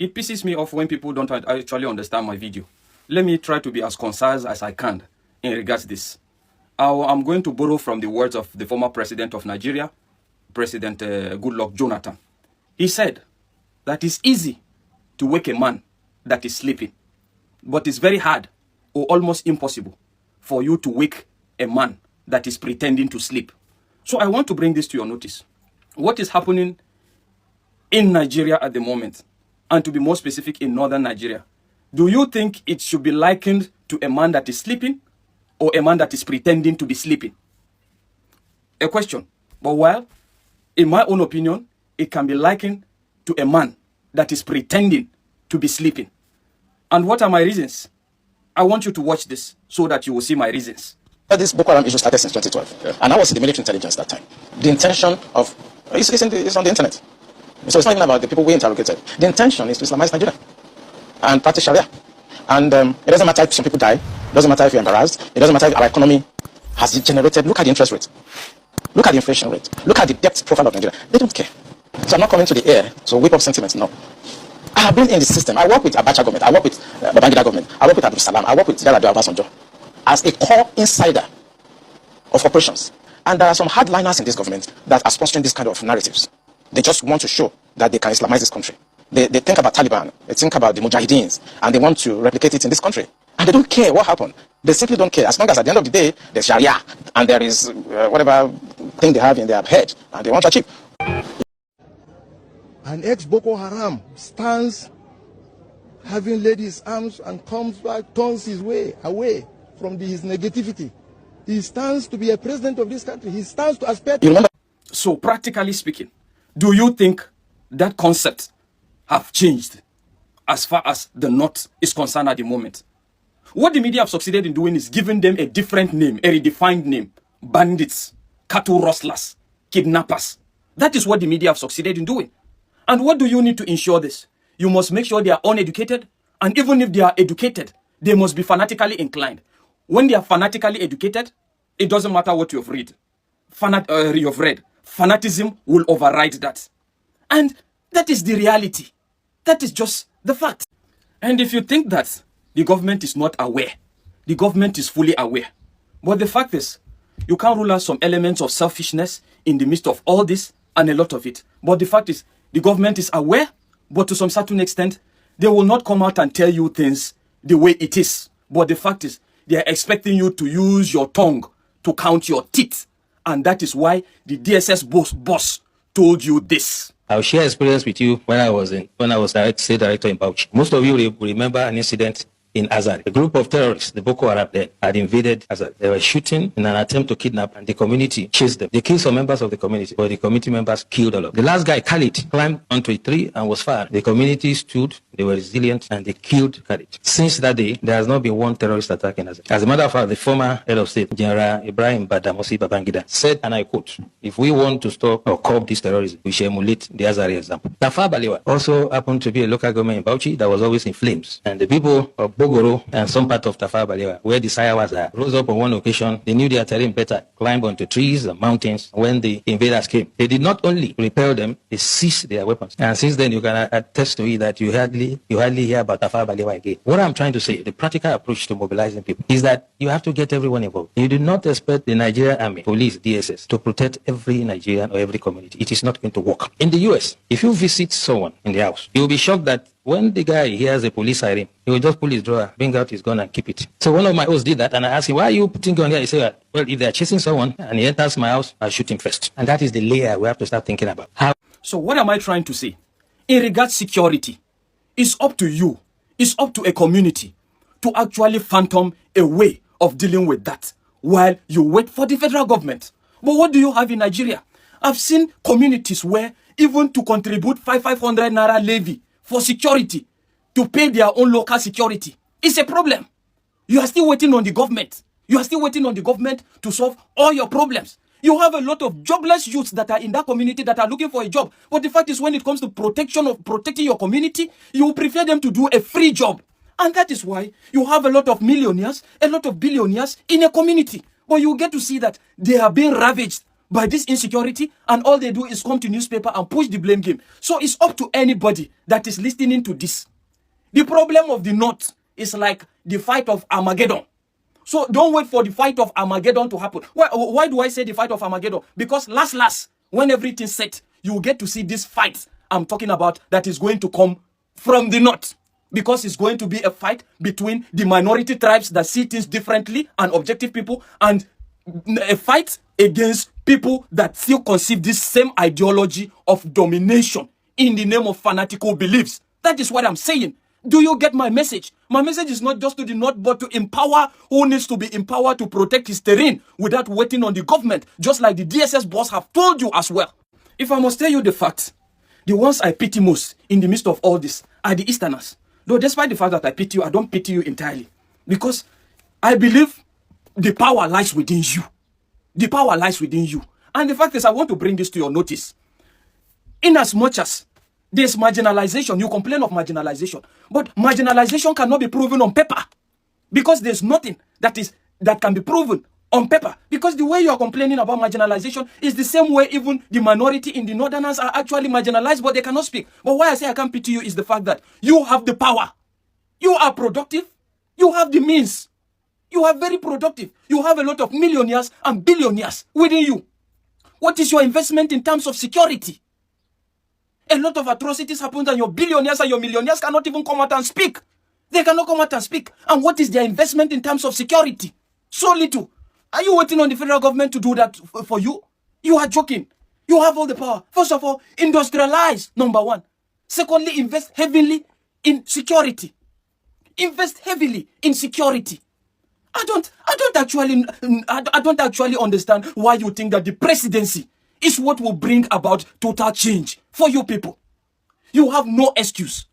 It pisses me off when people don't actually understand my video. Let me try to be as concise as I can in regards to this. I'm going to borrow from the words of the former president of Nigeria, President Goodluck Jonathan. He said that it's easy to wake a man that is sleeping, but it's very hard or almost impossible for you to wake a man that is pretending to sleep. So I want to bring this to your notice. What is happening in Nigeria at the moment, and to be more specific, in northern Nigeria, do you think it should be likened to a man that is sleeping or a man that is pretending to be sleeping? A question. But well, in my own opinion, it can be likened to a man that is pretending to be sleeping. And what are my reasons? I want you to watch this so that you will see my reasons. This Boko Haram issue started since 2012, and I was in the military intelligence that time. The intention of it's on the internet, so it's not even about the people we interrogated. The intention is to Islamize Nigeria and practice Sharia. And it doesn't matter if some people die. It doesn't matter if you're embarrassed. It doesn't matter if our economy has degenerated. Look at the interest rate. Look at the inflation rate. Look at the debt profile of Nigeria. They don't care. So I'm not coming to the air to whip up sentiments. No. I have been in the system. I work with Abacha government. I work with Babangida government. I work with Abdul Salam. I work with Yar'Adua Obasanjo as a core insider of operations. And there are some hardliners in this government that are sponsoring this kind of narratives. They just want to show that they can Islamize this country. They think about Taliban, they think about the Mujahideens, and they want to replicate it in this country. And they don't care what happened. They simply don't care. As long as at the end of the day, there's Sharia, and there is whatever thing they have in their head, and they want to achieve. An ex-Boko Haram stands having laid his arms and comes back, turns his way away from his negativity. He stands to be a president of this country. He stands to aspect. So practically speaking, do you think that concept have changed as far as the North is concerned at the moment? What the media have succeeded in doing is giving them a different name, a redefined name. Bandits, cattle rustlers, kidnappers. That is what the media have succeeded in doing. And what do you need to ensure this? You must make sure they are uneducated. And even if they are educated, they must be fanatically inclined. When they are fanatically educated, it doesn't matter what you've read. Fanatism will override that. And that is the reality. That is just the fact. And if you think that the government is not aware, the government is fully aware. But the fact is, you can't rule out some elements of selfishness in the midst of all this and a lot of it. But the fact is, the government is aware, but to some certain extent, they will not come out and tell you things the way it is. But the fact is, they are expecting you to use your tongue to count your teeth. And that is why the DSS boss told you this. I'll share experience with you when I was state director in Bauchi. Most of you will remember an incident in Azar. A group of terrorists, the Boko Haram then, had invaded Azar. They were shooting in an attempt to kidnap, and the community chased them. They killed some members of the community, but the community members killed all of them. The last guy, Khalid, climbed onto a tree and was fired. The community stood, they were resilient, and they killed Khalid. Since that day, there has not been one terrorist attack in Azar. As a matter of fact, the former head of state, General Ibrahim Badamasi Babangida, said, and I quote, "If we want to stop or curb this terrorism, we should emulate the Azari example." Tafa Balewa also happened to be a local government in Bauchi that was always in flames. And the people of Bogoro and some part of Tafa Balewa, where the Sayawas are, rose up on one occasion. They knew their terrain better, climbed onto trees and mountains when the invaders came. They did not only repel them, they seized their weapons. And since then, you can attest to it that you hardly hear about Tafa Balewa again. What I'm trying to say, the practical approach to mobilizing people is that you have to get everyone involved. You do not expect the Nigerian Army, police, DSS, to protect every Nigerian or every community. It is not going to work. In the US, if you visit someone in the house, you will be shocked that when the guy hears a police siren, he will just pull his drawer, bring out his gun and keep it. So one of my hosts did that, and I asked him, "Why are you putting gun here?" He said, "Well, if they're chasing someone and he enters my house, I'll shoot him first." And that is the layer we have to start thinking about. So what am I trying to say? In regards security, it's up to you, it's up to a community to actually phantom a way of dealing with that while you wait for the federal government. But what do you have in Nigeria? I've seen communities where even to contribute 500 naira levy for security, to pay their own local security, it's a problem. You are still waiting on the government. You are still waiting on the government to solve all your problems. You have a lot of jobless youths that are in that community that are looking for a job. But the fact is, when it comes to protecting your community, you prefer them to do a free job. And that is why you have a lot of millionaires, a lot of billionaires in a community. But you get to see that they are being ravaged by this insecurity, and all they do is come to newspaper and push the blame game. So it's up to anybody that is listening to this. The problem of the North is like the fight of Armageddon. So don't wait for the fight of Armageddon to happen. Why do I say the fight of Armageddon? Because last, when everything's set, you will get to see this fight I'm talking about that is going to come from the North. Because it's going to be a fight between the minority tribes that see things differently and objective people, and a fight against people that still conceive this same ideology of domination in the name of fanatical beliefs. That is what I'm saying. Do you get my message? My message is not just to the North, but to empower who needs to be empowered to protect his terrain without waiting on the government, just like the DSS boss have told you as well. If I must tell you the facts, the ones I pity most in the midst of all this are the Easterners. Though despite the fact that I pity you, I don't pity you entirely. Because I believe the power lies within you. The power lies within you. And the fact is, I want to bring this to your notice. In as much as there's marginalization, you complain of marginalization, but marginalization cannot be proven on paper. Because there's nothing that can be proven on paper. Because the way you are complaining about marginalization is the same way even the minority in the Northerners are actually marginalized, but they cannot speak. But why I say I can't pity you is the fact that you have the power. You are productive. You have the means. You are very productive. You have a lot of millionaires and billionaires within you. What is your investment in terms of security? A lot of atrocities happen and your billionaires and your millionaires cannot even come out and speak. They cannot come out and speak. And what is their investment in terms of security? So little. Are you waiting on the federal government to do that for you? You are joking. You have all the power. First of all, industrialize, number one. Secondly, invest heavily in security. Invest heavily in security. I don't actually understand why you think that the presidency is what will bring about total change for you people. You have no excuse.